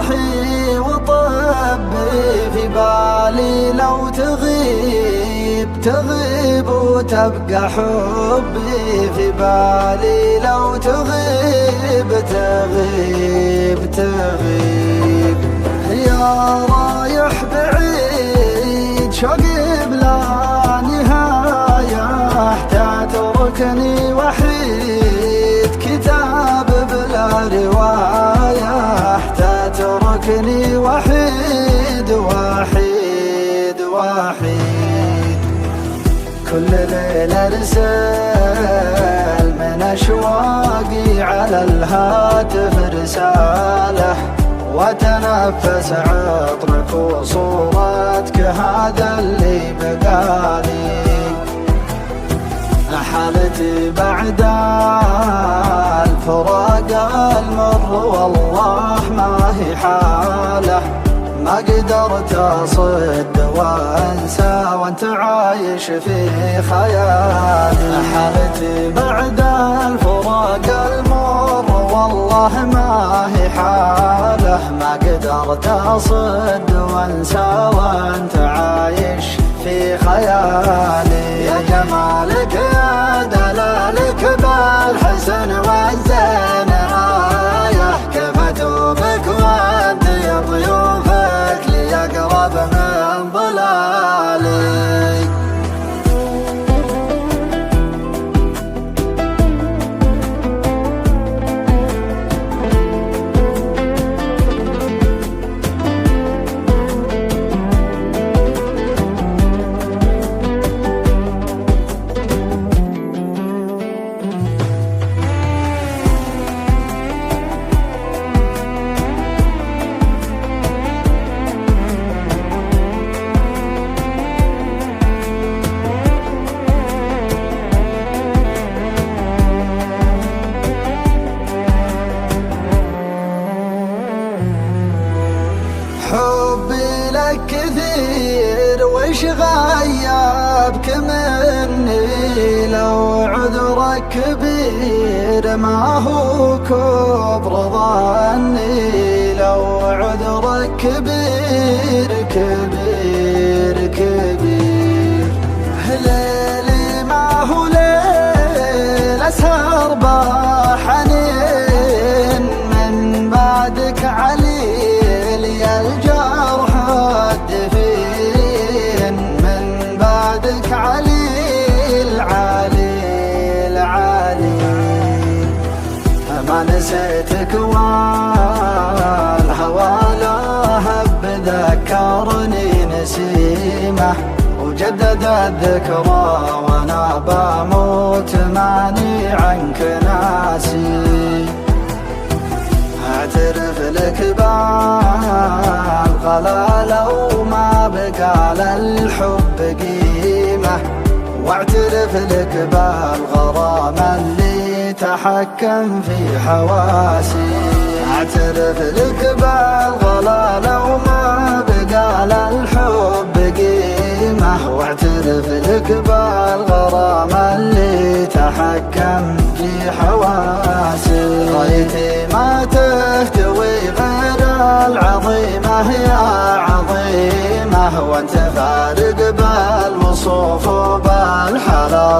روحي وطبي في بالي لو تغيب وتبقى حبي في بالي لو تغيب يا رايح بعيد شوقي بلا نهاية تتركني وحيد كتاب بلا رواية تتركني وحيد كل ليلة ارسل من اشواقي على الهاتف رسالة وتنفس عطرك وصورتك هذا اللي بقالي حالتي بعد الفراق المر والله ما هي حاله ما قدرت أصد وأنسى وأنت عايش في خيالي حالتي بعد الفراق المر والله ما هي حاله ما قدرت أصد وأنسى وأنت عايش في خيالي يا جمالك يا دلالك بالحسن والزين رايح كيف أتوبك وأنت يا ضيوفك لي أقرب من ضلالي حبي لك كثير وش غيابك مني لو عذرك كبير ما هو كبر ظني لو عذرك كبير ليلي ما هو ليل أسهر بحنين من بعدك علي الجرح الدفين من بعدك علي العالي ما نسيتك والهوى لهب ذكرني نسيمه وجدد الذكرى وانا بموت ماني عنك ناسي اعترف لك بالغلا لو ما بقى للحب قيمة واعترف لك بالغرام اللي تحكم في حواسي اعترف لك بالغلا لو ما بقى للحب قيمة واعترف لك بالغرام اللي تحكم في حواسي غايتي ما تهتوي غير العظيمة يا عظيمة وانت فارق بالوصوف وبالحالة